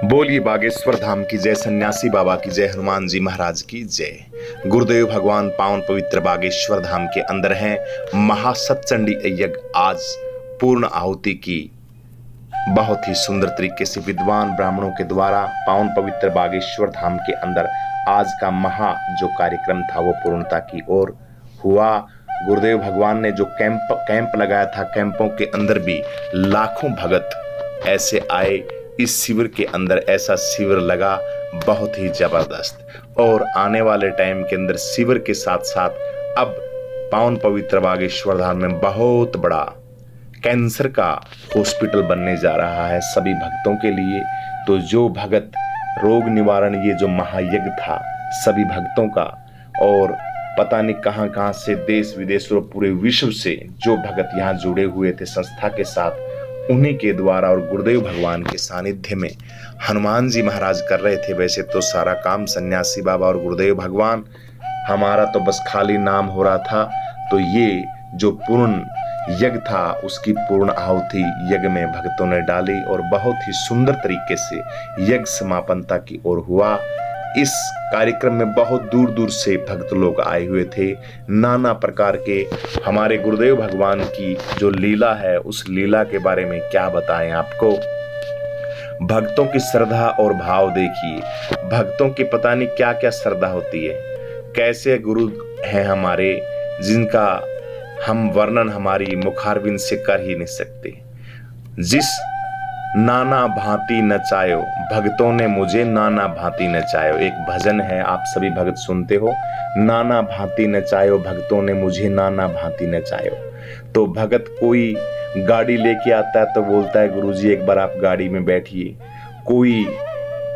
बोलिए बागेश्वर धाम की जय, सन्यासी बाबा की जय, हनुमान जी महाराज की जय। गुरुदेव भगवान पावन पवित्र बागेश्वर धाम के अंदर हैं। महासतचंडी यज्ञ आज पूर्ण आहुति की बहुत ही सुंदर तरीके से विद्वान ब्राह्मणों के द्वारा पावन पवित्र बागेश्वर धाम के अंदर आज का जो कार्यक्रम था वो पूर्णता की ओर हुआ। गुरुदेव भगवान ने जो कैंप लगाया था, कैंपों के अंदर भी लाखों भगत ऐसे आए। इस शिविर के अंदर ऐसा शिविर लगा बहुत ही जबरदस्त। और आने वाले टाइम के अंदर शिविर के साथ साथ अब पावन पवित्र बागेश्वर धाम में बहुत बड़ा कैंसर का हॉस्पिटल बनने जा रहा है सभी भक्तों के लिए। तो जो भगत रोग निवारण, ये जो महायज्ञ था सभी भक्तों का, और पता नहीं कहां कहां से देश विदेश और पूरे विश्व से जो भगत यहाँ जुड़े हुए थे संस्था के साथ, उन्हीं के द्वारा और गुरुदेव भगवान के सानिध्य में हनुमान जी महाराज कर रहे थे। वैसे तो सारा काम सन्यासी बाबा और गुरुदेव भगवान, हमारा तो बस खाली नाम हो रहा था। तो ये जो पूर्ण यज्ञ था उसकी पूर्ण आहुति यज्ञ में भक्तों ने डाली और बहुत ही सुंदर तरीके से यज्ञ समापनता की ओर हुआ। इस कार्यक्रम में बहुत दूर दूर से भक्त लोग आए हुए थे। नाना प्रकार के हमारे गुरुदेव भगवान की जो लीला है उस लीला के बारे में क्या बताएं आपको। भक्तों की श्रद्धा और भाव देखिए, भक्तों की पता नहीं क्या क्या श्रद्धा होती है। कैसे गुरु हैं हमारे जिनका हम वर्णन हमारी मुखारबिंद से कर ही नहीं सकते। जिस नाना भांति नचायो, भक्तों ने मुझे नाना भांति नचायो, एक भजन है, आप सभी भक्त सुनते हो। नाना भांति नचायो, भक्तों ने मुझे नाना भांति नचायो। तो भगत कोई गाड़ी लेके आता है तो बोलता है गुरुजी एक बार आप गाड़ी में बैठिए। कोई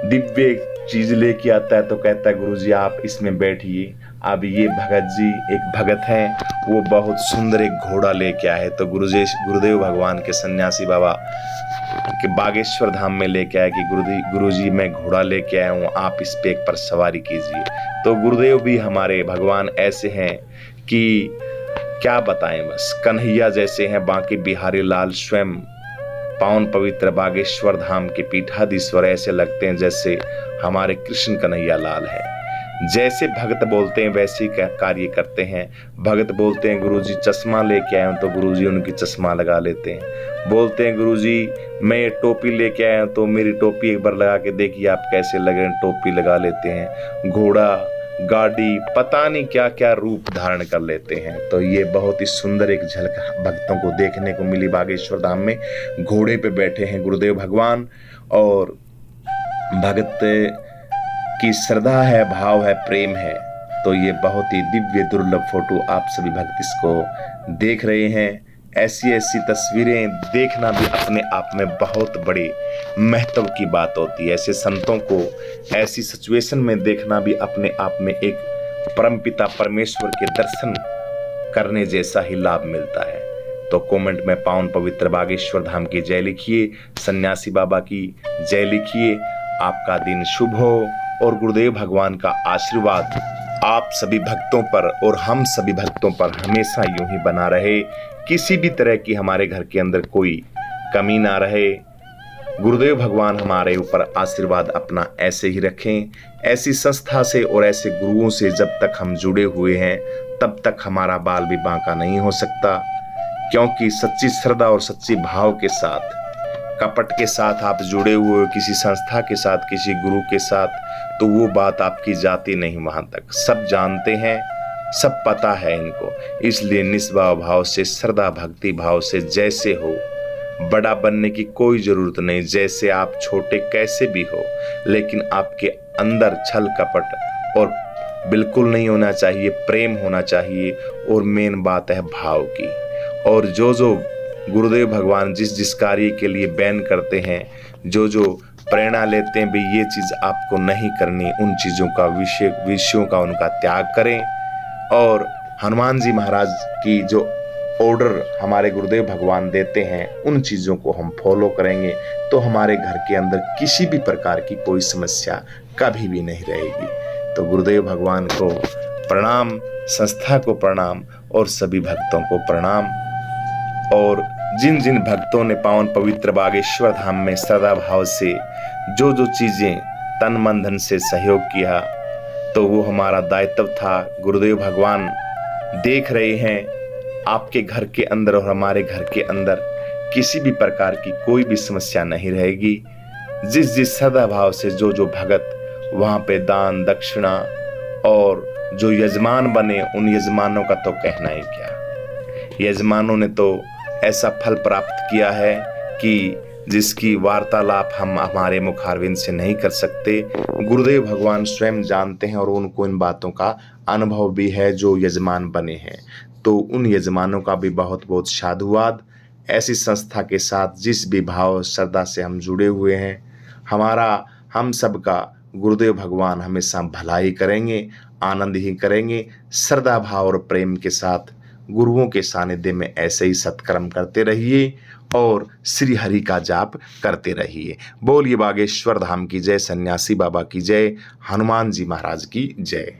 दिव्य चीज लेके आता है तो कहता है गुरुजी आप इसमें बैठिए। अब ये भगत जी एक भगत हैं, वो बहुत सुंदर एक घोड़ा लेके आए। तो गुरुदेव भगवान के सन्यासी बाबा के बागेश्वर धाम में लेके आए कि गुरुजी मैं घोड़ा लेके आया हूँ, आप इस पे एक पर सवारी कीजिए। तो गुरुदेव भी हमारे भगवान ऐसे हैं कि क्या बताएं, बस कन्हैया जैसे हैं। बांके बिहारी लाल स्वयं पावन पवित्र बागेश्वर धाम के पीठाधीश्वर ऐसे लगते हैं जैसे हमारे कृष्ण कन्हैया लाल हैं। जैसे भक्त बोलते हैं वैसे ही कार्य करते हैं। भक्त बोलते हैं गुरुजी चश्मा लेके आए हूं तो गुरुजी उनकी चश्मा लगा लेते हैं। बोलते हैं गुरुजी मैं ये टोपी लेके आया हूं तो मेरी टोपी एक बार लगा के देखिए आप कैसे लगे, टोपी लगा लेते हैं। घोड़ा, गाड़ी, पता नहीं क्या क्या रूप धारण कर लेते हैं। तो ये बहुत ही सुंदर एक झलक भक्तों को देखने को मिली। बागेश्वर धाम में घोड़े पे बैठे हैं गुरुदेव भगवान और भगत की श्रद्धा है, भाव है, प्रेम है। तो ये बहुत ही दिव्य दुर्लभ फोटो आप सभी भक्त इसको देख रहे हैं। ऐसी ऐसी तस्वीरें देखना भी अपने आप में बहुत बड़ी महत्व की बात होती है। ऐसे संतों को ऐसी सिचुएशन में देखना भी अपने आप में एक परमपिता परमेश्वर के दर्शन करने जैसा ही लाभ मिलता है। तो कमेंट में पावन पवित्र बागेश्वर धाम की जय लिखिए, सन्यासी बाबा की जय लिखिए। आपका दिन शुभ हो और गुरुदेव भगवान का आशीर्वाद आप सभी भक्तों पर और हम सभी भक्तों पर हमेशा यूं ही बना रहे। किसी भी तरह की हमारे घर के अंदर कोई कमी ना रहे। गुरुदेव भगवान हमारे ऊपर आशीर्वाद अपना ऐसे ही रखें। ऐसी संस्था से और ऐसे गुरुओं से जब तक हम जुड़े हुए हैं तब तक हमारा बाल भी बांका नहीं हो सकता। क्योंकि सच्ची श्रद्धा और सच्ची भाव के साथ, कपट के साथ आप जुड़े हुए हो किसी संस्था के साथ, किसी गुरु के साथ, तो वो बात आपकी जाती नहीं वहां तक। सब जानते हैं, सब पता है इनको। इसलिए निस्वार्थ भाव से, श्रद्धा भक्ति भाव से जैसे हो, बड़ा बनने की कोई जरूरत नहीं। जैसे आप छोटे कैसे भी हो, लेकिन आपके अंदर छल कपट और बिल्कुल नहीं होना चाहिए, प्रेम होना चाहिए। और मेन बात है भाव की। और जो जो गुरुदेव भगवान जिस जिस कार्य के लिए बैन करते हैं, जो जो प्रेरणा लेते हैं भी ये चीज आपको नहीं करनी, उन चीजों का विषयों का उनका त्याग करें। और हनुमान जी महाराज की जो ऑर्डर हमारे गुरुदेव भगवान देते हैं उन चीजों को हम फॉलो करेंगे तो हमारे घर के अंदर किसी भी प्रकार की कोई समस्या कभी भी नहीं रहेगी। तो गुरुदेव भगवान को प्रणाम, संस्था को प्रणाम और सभी भक्तों को प्रणाम। और जिन जिन भक्तों ने पावन पवित्र बागेश्वर धाम में श्रद्धा भाव से जो जो चीज़ें तन मन धन से सहयोग किया तो वो हमारा दायित्व था। गुरुदेव भगवान देख रहे हैं आपके घर के अंदर और हमारे घर के अंदर किसी भी प्रकार की कोई भी समस्या नहीं रहेगी। जिस जिस सदा भाव से जो जो भगत वहाँ पे दान दक्षिणा और जो यजमान बने उन यजमानों का तो कहना ही क्या। यजमानों ने तो ऐसा फल प्राप्त किया है कि जिसकी वार्तालाप हम हमारे मुखारविंद से नहीं कर सकते। गुरुदेव भगवान स्वयं जानते हैं और उनको इन बातों का अनुभव भी है जो यजमान बने हैं। तो उन यजमानों का भी बहुत बहुत साधुवाद। ऐसी संस्था के साथ जिस भी भाव श्रद्धा से हम जुड़े हुए हैं, हमारा हम सब का गुरुदेव भगवान हमेशा भलाई करेंगे, आनंद ही करेंगे। श्रद्धा भाव और प्रेम के साथ गुरुओं के सानिध्य में ऐसे ही सत्कर्म करते रहिए और श्री हरि का जाप करते रहिए। बोलिए बागेश्वर धाम की जय, सन्यासी बाबा की जय, हनुमान जी महाराज की जय।